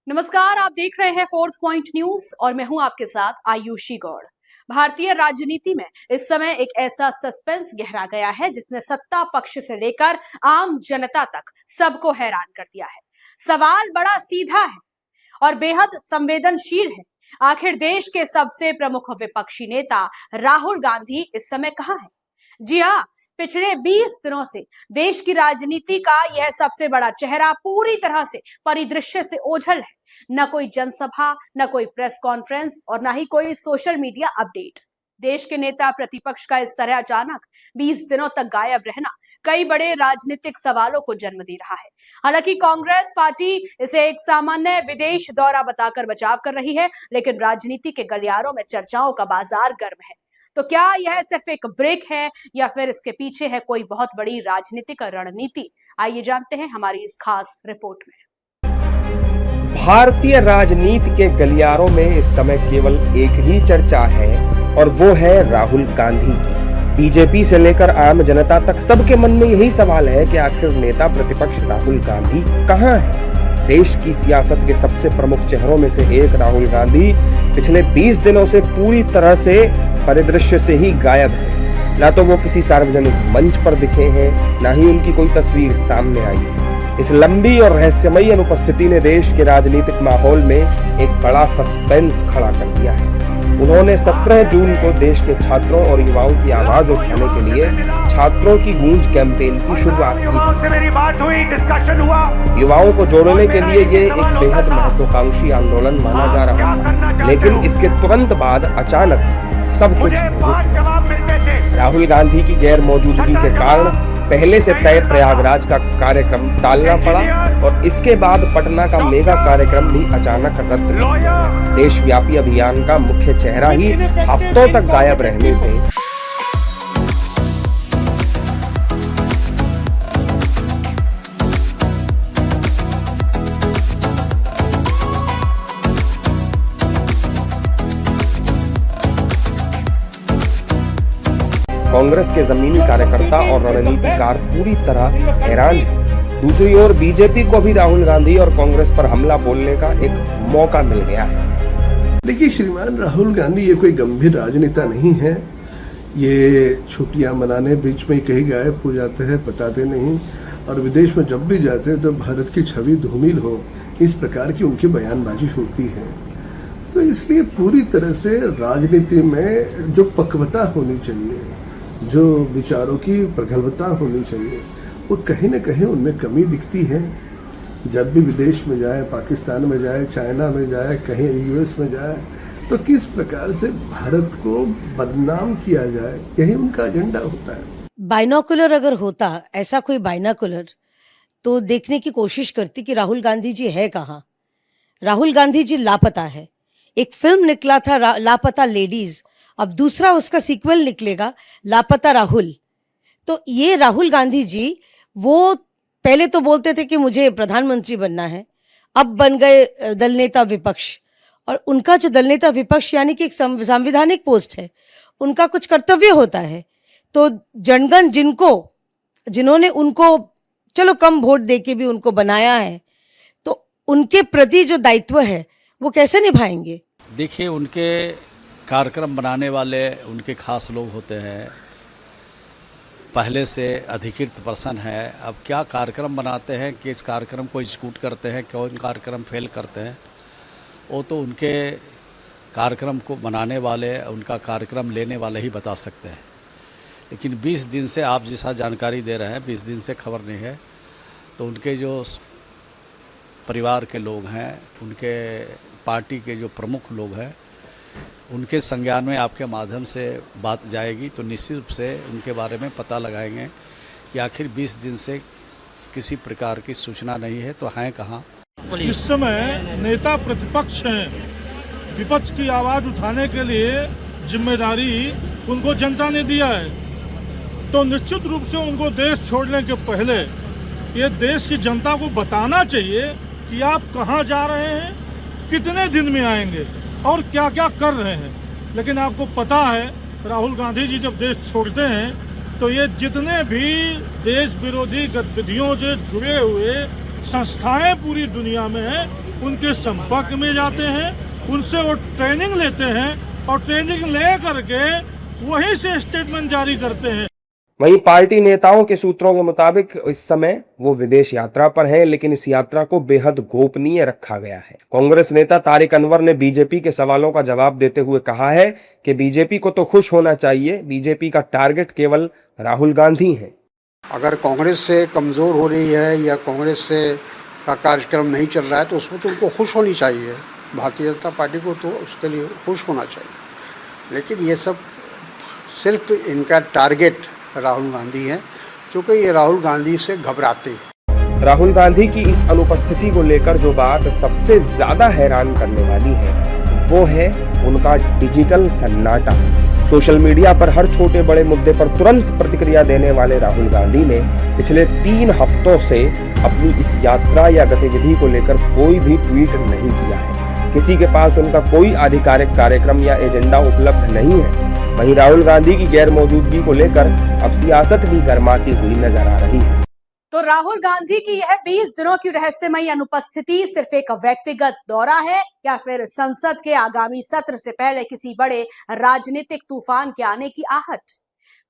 नमस्कार, आप देख रहे हैं फोर्थ पॉइंट न्यूज और मैं हूं आपके साथ आयुषी गौड़। भारतीय राजनीति में इस समय एक ऐसा सस्पेंस गहरा गया है जिसने सत्ता पक्ष से लेकर आम जनता तक सबको हैरान कर दिया है। सवाल बड़ा सीधा है और बेहद संवेदनशील है। आखिर देश के सबसे प्रमुख विपक्षी नेता राहुल गांधी इस समय कहां है? जी हाँ, पिछले 20 दिनों से देश की राजनीति का यह सबसे बड़ा चेहरा पूरी तरह से परिदृश्य से ओझल है। न कोई जनसभा, न कोई प्रेस कॉन्फ्रेंस और न ही कोई सोशल मीडिया अपडेट। देश के नेता प्रतिपक्ष का इस तरह अचानक 20 दिनों तक गायब रहना कई बड़े राजनीतिक सवालों को जन्म दे रहा है। हालांकि कांग्रेस पार्टी इसे एक सामान्य विदेश दौरा बताकर बचाव कर रही है, लेकिन राजनीति के गलियारों में चर्चाओं का बाजार गर्म है। तो क्या यह सिर्फ एक ब्रेक है या फिर इसके पीछे है कोई बहुत बड़ी राजनीतिक रणनीति? आइए जानते हैं हमारी इस खास रिपोर्ट में। भारतीय राजनीति के गलियारों में इस समय केवल एक ही चर्चा है और वो है राहुल गांधी की। बीजेपी से लेकर आम जनता तक सबके मन में यही सवाल है कि आखिर नेता प्रतिपक्ष राहुल गांधी कहां है। देश की सियासत के सबसे प्रमुख चेहरों में से एक राहुल गांधी पिछले 20 दिनों से पूरी तरह से परिदृश्य से ही गायब है। ना तो वो किसी सार्वजनिक मंच पर दिखे हैं, ना ही उनकी कोई तस्वीर सामने आई है। इस लंबी और रहस्यमयी अनुपस्थिति ने देश के राजनीतिक माहौल में एक बड़ा सस्पेंस खड़ा कर दिया है। उन्होंने 17 जून को देश के छात्रों और युवाओं की आवाज उठाने के लिए छात्रों की गूंज कैंपेन की शुरुआत की। युवाओं से मेरी बात हुई, डिस्कशन हुआ। युवाओं को जोड़ने के लिए ये एक बेहद महत्वाकांक्षी आंदोलन माना जा रहा है, लेकिन इसके तुरंत बाद अचानक सब कुछ राहुल गांधी की गैर मौजूदगी के कारण पहले से तय प्रयागराज का कार्यक्रम टालना पड़ा और इसके बाद पटना का मेगा कार्यक्रम भी अचानक रद्द कर दिया गया। देशव्यापी अभियान का मुख्य चेहरा ही हफ्तों तक गायब रहने से कांग्रेस के जमीनी कार्यकर्ता और रणनीतिकार पूरी तरह हैरान हैं। दूसरी ओर बीजेपी को भी राहुल गांधी और कांग्रेस पर हमला बोलने का एक मौका मिल गया है। देखिए श्रीमान, राहुल गांधी ये कोई गंभीर राजनेता नहीं है। ये छुट्टियां मनाने बीच में कहीं गायब हो जाते हैं, बताते नहीं, और विदेश में जब भी जाते हैं तो भारत की छवि धूमिल हो, इस प्रकार की उनकी बयानबाजी होती है। तो इसलिए पूरी तरह से राजनीति में जो पक्वता होनी चाहिए, जो विचारों की प्रगल्भता होनी चाहिए, वो कहीं न कहीं उनमें कमी दिखती है। जब भी विदेश में जाए, पाकिस्तान में जाए, चाइना में जाए, कहीं यूएस में जाए, तो किस प्रकार से भारत को बदनाम किया जाए, यही उनका एजेंडा होता है। बाइनोकुलर अगर होता, ऐसा कोई बाइनोकुलर, तो देखने की कोशिश करती कि राहुल गांधी जी है कहाँ। राहुल गांधी जी लापता है। एक फिल्म निकला था लापता लेडीज, अब दूसरा उसका सीक्वल निकलेगा लापता राहुल। तो ये राहुल गांधी जी, वो पहले तो बोलते थे कि मुझे प्रधानमंत्री बनना है, अब बन गए दल नेता विपक्ष। और उनका जो दल नेता विपक्ष यानी कि एक संवैधानिक पोस्ट है, उनका कुछ कर्तव्य होता है। तो जनगण जिन्होंने उनको चलो कम वोट देके भी उनको बनाया है, तो उनके प्रति जो दायित्व है वो कैसे निभाएंगे? देखिए, उनके कार्यक्रम बनाने वाले उनके खास लोग होते हैं, पहले से अधिकृत पर्सन है। अब क्या कार्यक्रम बनाते हैं, किस कार्यक्रम को एग्जीक्यूट करते हैं, कौन कार्यक्रम फेल करते हैं, वो तो उनके कार्यक्रम को बनाने वाले, उनका कार्यक्रम लेने वाले ही बता सकते हैं। लेकिन 20 दिन से आप जैसा जानकारी दे रहे हैं, 20 दिन से खबर नहीं है, तो उनके जो परिवार के लोग हैं, उनके पार्टी के जो प्रमुख लोग हैं, उनके संज्ञान में आपके माध्यम से बात जाएगी, तो निश्चित रूप से उनके बारे में पता लगाएंगे कि आखिर 20 दिन से किसी प्रकार की सूचना नहीं है तो हैं कहाँ। इस समय नेता प्रतिपक्ष हैं, विपक्ष की आवाज़ उठाने के लिए जिम्मेदारी उनको जनता ने दिया है। तो निश्चित रूप से उनको देश छोड़ने के पहले ये देश की जनता को बताना चाहिए कि आप कहाँ जा रहे हैं, कितने दिन में आएंगे और क्या क्या कर रहे हैं। लेकिन आपको पता है, राहुल गांधी जी जब देश छोड़ते हैं तो ये जितने भी देश विरोधी गतिविधियों से जुड़े हुए संस्थाएं पूरी दुनिया में हैं, उनके संपर्क में जाते हैं, उनसे वो ट्रेनिंग लेते हैं और ट्रेनिंग ले करके वहीं से स्टेटमेंट जारी करते हैं। वहीं पार्टी नेताओं के सूत्रों के मुताबिक इस समय वो विदेश यात्रा पर हैं, लेकिन इस यात्रा को बेहद गोपनीय रखा गया है। कांग्रेस नेता तारिक अनवर ने बीजेपी के सवालों का जवाब देते हुए कहा है कि बीजेपी को तो खुश होना चाहिए, बीजेपी का टारगेट केवल राहुल गांधी हैं। अगर कांग्रेस से कमज़ोर हो रही है या कांग्रेस से का कार्यक्रम नहीं चल रहा है तो उसमें तो उनको खुश होनी चाहिए। भारतीय जनता पार्टी को तो उसके लिए खुश होना चाहिए, लेकिन ये सब सिर्फ इनका टारगेट राहुल गांधी है, क्योंकि ये राहुल गांधी से घबराते हैं। राहुल गांधी की इस अनुपस्थिति को लेकर जो बात सबसे ज्यादा हैरान करने वाली है वो है उनका डिजिटल सन्नाटा। सोशल मीडिया पर हर छोटे बड़े मुद्दे पर तुरंत प्रतिक्रिया देने वाले राहुल गांधी ने पिछले 3 हफ्तों से अपनी इस यात्रा या गतिविधि को लेकर कोई भी ट्वीट नहीं किया है। किसी के पास उनका कोई आधिकारिक कार्यक्रम या एजेंडा उपलब्ध नहीं है। वहीं राहुल गांधी की गैर मौजूदगी को लेकर अब सियासत भी गर्माती हुई नजर आ रही है। तो राहुल गांधी की यह 20 दिनों की रहस्यमयी अनुपस्थिति सिर्फ एक व्यक्तिगत दौरा है या फिर संसद के आगामी सत्र से पहले किसी बड़े राजनीतिक तूफान के आने की आहट?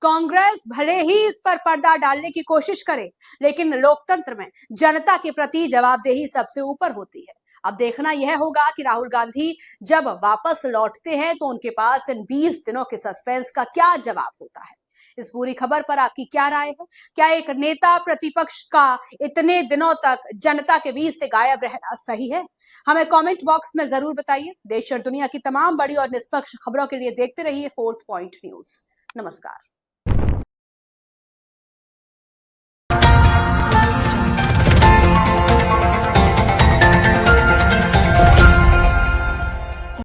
कांग्रेस भले ही इस पर पर्दा डालने की कोशिश करे, लेकिन लोकतंत्र में जनता के प्रति जवाबदेही सबसे ऊपर होती है। अब देखना यह होगा कि राहुल गांधी जब वापस लौटते हैं तो उनके पास इन 20 दिनों के सस्पेंस का क्या जवाब होता है। इस पूरी खबर पर आपकी क्या राय है? क्या एक नेता प्रतिपक्ष का इतने दिनों तक जनता के बीच से गायब रहना सही है? हमें कमेंट बॉक्स में जरूर बताइए। देश और दुनिया की तमाम बड़ी और निष्पक्ष खबरों के लिए देखते रहिए फोर्थ पॉइंट न्यूज। नमस्कार।